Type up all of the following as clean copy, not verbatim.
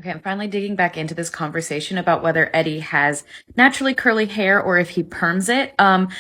Okay, I'm finally digging back into this conversation about whether Eddie has naturally curly hair or if he perms it.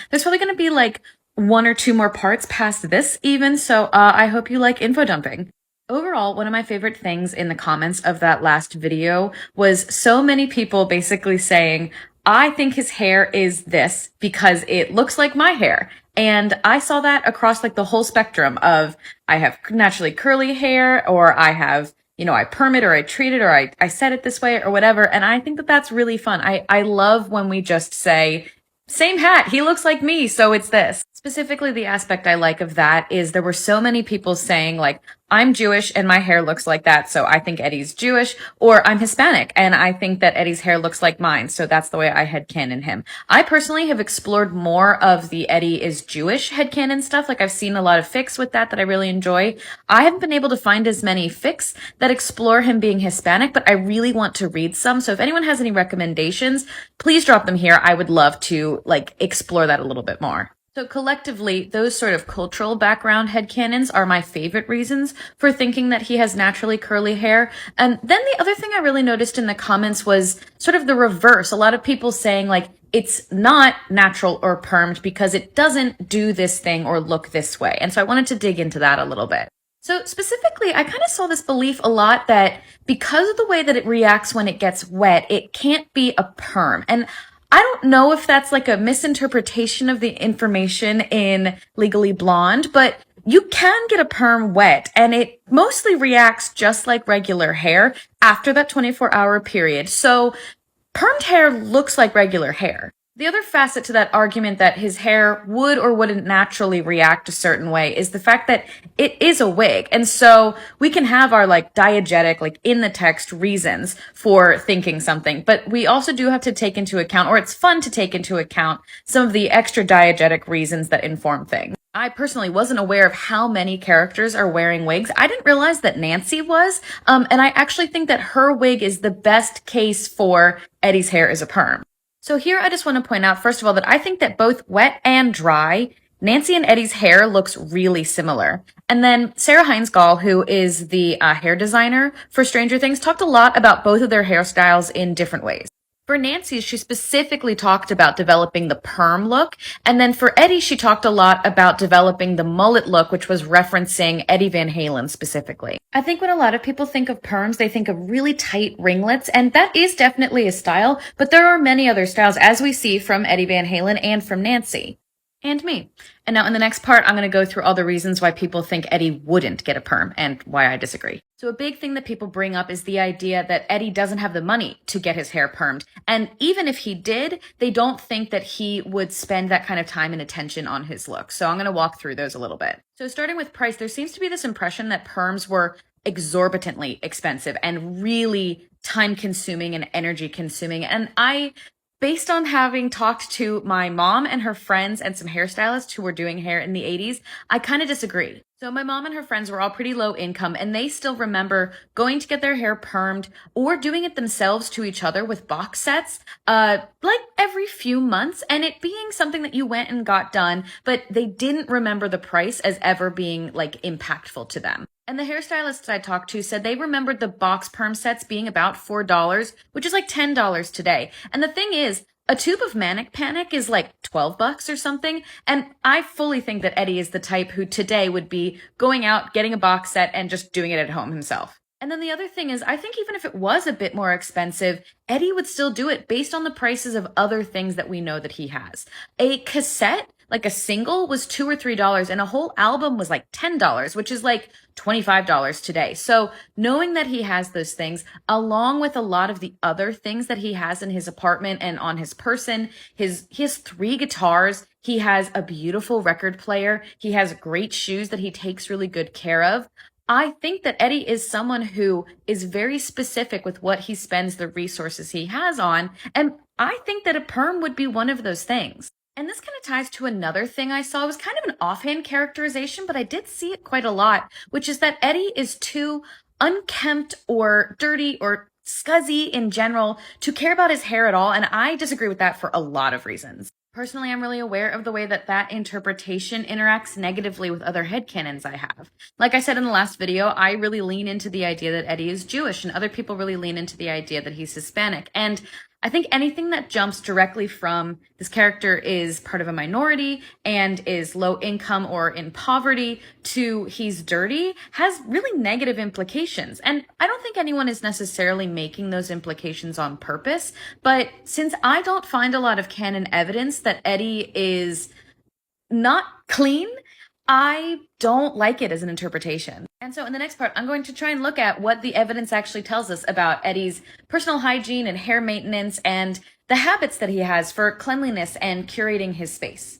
There's probably going to be like one or two more parts past this even, so I hope you like info dumping. Overall, one of my favorite things in the comments of that last video was so many people basically saying, I think his hair is this because it looks like my hair. And I saw that across like the whole spectrum of I have naturally curly hair or I have I perm it or I treat it or I set it this way or whatever. And I think that that's really fun. I love when we just say, same hat, he looks like me, so it's this. Specifically, the aspect I like of that is there were so many people saying like, I'm Jewish and my hair looks like that, so I think Eddie's Jewish, or I'm Hispanic and I think that Eddie's hair looks like mine, so that's the way I headcanon him. I personally have explored more of the Eddie is Jewish headcanon stuff. Like I've seen a lot of fics with that I really enjoy. I haven't been able to find as many fics that explore him being Hispanic, but I really want to read some. So if anyone has any recommendations, please drop them here. I would love to like explore that a little bit more. So collectively, those sort of cultural background headcanons are my favorite reasons for thinking that he has naturally curly hair. And then the other thing I really noticed in the comments was sort of the reverse. A lot of people saying like, it's not natural or permed because it doesn't do this thing or look this way. And so I wanted to dig into that a little bit. So specifically, I kind of saw this belief a lot that because of the way that it reacts when it gets wet, it can't be a perm. And I don't know if that's like a misinterpretation of the information in Legally Blonde, but you can get a perm wet and it mostly reacts just like regular hair after that 24-hour period. So permed hair looks like regular hair. The other facet to that argument that his hair would or wouldn't naturally react a certain way is the fact that it is a wig. And so we can have our like diegetic, like in the text reasons for thinking something, but we also do have to take into account, or it's fun to take into account some of the extra diegetic reasons that inform things. I personally wasn't aware of how many characters are wearing wigs. I didn't realize that Nancy was, and I actually think that her wig is the best case for Eddie's hair is a perm. So here I just want to point out, first of all, that I think that both wet and dry, Nancy and Eddie's hair looks really similar. And then Sarah Heinz-Gall, who is the hair designer for Stranger Things, talked a lot about both of their hairstyles in different ways. For Nancy, she specifically talked about developing the perm look. And then for Eddie, she talked a lot about developing the mullet look, which was referencing Eddie Van Halen specifically. I think when a lot of people think of perms, they think of really tight ringlets, and that is definitely a style, but there are many other styles, as we see from Eddie Van Halen and from Nancy. And me. And now in the next part, I'm going to go through all the reasons why people think Eddie wouldn't get a perm and why I disagree. So a big thing that people bring up is the idea that Eddie doesn't have the money to get his hair permed. And even if he did, they don't think that he would spend that kind of time and attention on his look. So I'm going to walk through those a little bit. So starting with price, there seems to be this impression that perms were exorbitantly expensive and really time consuming and energy consuming. And based on having talked to my mom and her friends and some hairstylists who were doing hair in the 80s, I kind of disagree. So my mom and her friends were all pretty low income, and they still remember going to get their hair permed or doing it themselves to each other with box sets, like every few months, and it being something that you went and got done, but they didn't remember the price as ever being like impactful to them. And the hairstylists I talked to said they remembered the box perm sets being about $4, which is like $10 today. And the thing is, a tube of Manic Panic is like $12 or something. And I fully think that Eddie is the type who today would be going out, getting a box set and just doing it at home himself. And then the other thing is, I think even if it was a bit more expensive, Eddie would still do it based on the prices of other things that we know that he has. A cassette, like a single, was $2 or $3, and a whole album was like $10, which is like $25 today. So knowing that he has those things, along with a lot of the other things that he has in his apartment and on his person, he has 3 guitars, he has a beautiful record player, he has great shoes that he takes really good care of. I think that Eddie is someone who is very specific with what he spends the resources he has on, and I think that a perm would be one of those things. And this kind of ties to another thing I saw. It was kind of an offhand characterization, but I did see it quite a lot, which is that Eddie is too unkempt or dirty or scuzzy in general to care about his hair at all, and I disagree with that for a lot of reasons. Personally, I'm really aware of the way that that interpretation interacts negatively with other headcanons I have. Like I said in the last video, I really lean into the idea that Eddie is Jewish, and other people really lean into the idea that he's Hispanic. And I think anything that jumps directly from this character is part of a minority and is low income or in poverty to he's dirty has really negative implications. And I don't think anyone is necessarily making those implications on purpose. But since I don't find a lot of canon evidence that Eddie is not clean, I don't like it as an interpretation. And so in the next part, I'm going to try and look at what the evidence actually tells us about Eddie's personal hygiene and hair maintenance and the habits that he has for cleanliness and curating his space.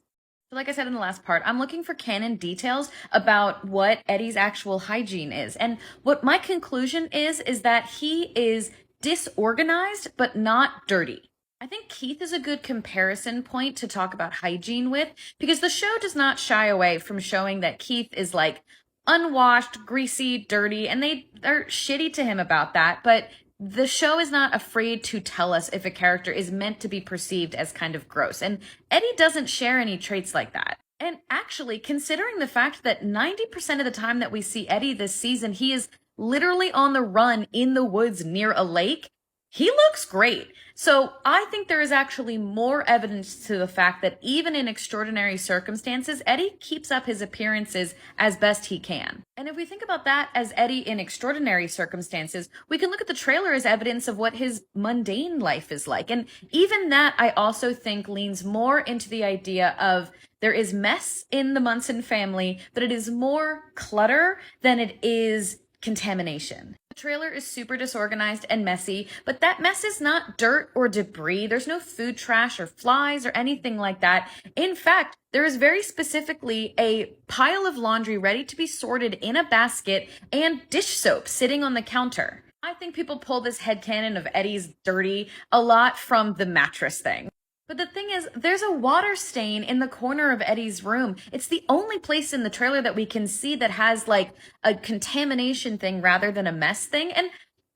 So like I said in the last part, I'm looking for canon details about what Eddie's actual hygiene is. And what my conclusion is that he is disorganized, but not dirty. I think Keith is a good comparison point to talk about hygiene with, because the show does not shy away from showing that Keith is like unwashed, greasy, dirty, and they're shitty to him about that, but the show is not afraid to tell us if a character is meant to be perceived as kind of gross. And Eddie doesn't share any traits like that. And actually, considering the fact that 90% of the time that we see Eddie this season, he is literally on the run in the woods near a lake, he looks great. So I think there is actually more evidence to the fact that even in extraordinary circumstances, Eddie keeps up his appearances as best he can. And if we think about that as Eddie in extraordinary circumstances, we can look at the trailer as evidence of what his mundane life is like. And even that, I also think, leans more into the idea of there is mess in the Munson family, but it is more clutter than it is contamination. The trailer is super disorganized and messy, but that mess is not dirt or debris. There's no food trash or flies or anything like that. In fact, there is very specifically a pile of laundry ready to be sorted in a basket and dish soap sitting on the counter. I think people pull this headcanon of Eddie's dirty a lot from the mattress thing. But the thing is, there's a water stain in the corner of Eddie's room. It's the only place in the trailer that we can see that has like a contamination thing rather than a mess thing. And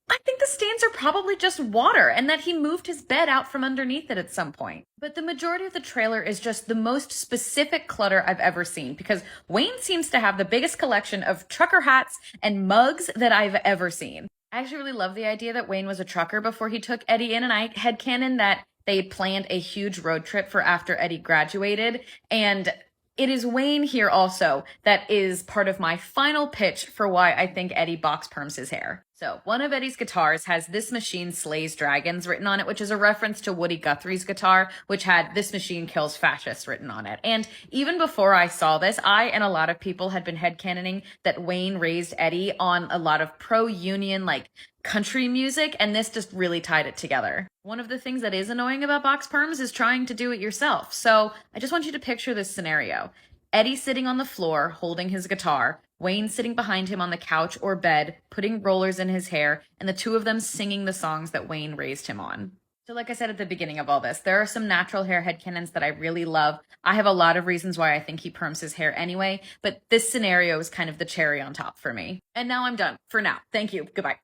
I think the stains are probably just water and that he moved his bed out from underneath it at some point. But the majority of the trailer is just the most specific clutter I've ever seen, because Wayne seems to have the biggest collection of trucker hats and mugs that I've ever seen. I actually really love the idea that Wayne was a trucker before he took Eddie in, and I headcanon that they planned a huge road trip for after Eddie graduated. And it is Wayne here also that is part of my final pitch for why I think Eddie box perms his hair. So one of Eddie's guitars has "This Machine Slays Dragons" written on it, which is a reference to Woody Guthrie's guitar, which had "This Machine Kills Fascists" written on it. And even before I saw this, I and a lot of people had been headcanoning that Wayne raised Eddie on a lot of pro-union, like, country music, and this just really tied it together. One of the things that is annoying about box perms is trying to do it yourself. So I just want you to picture this scenario. Eddie sitting on the floor holding his guitar, Wayne sitting behind him on the couch or bed, putting rollers in his hair, and the two of them singing the songs that Wayne raised him on. So like I said at the beginning of all this, there are some natural hair headcanons that I really love. I have a lot of reasons why I think he perms his hair anyway, but this scenario is kind of the cherry on top for me. And now I'm done for now. Thank you. Goodbye.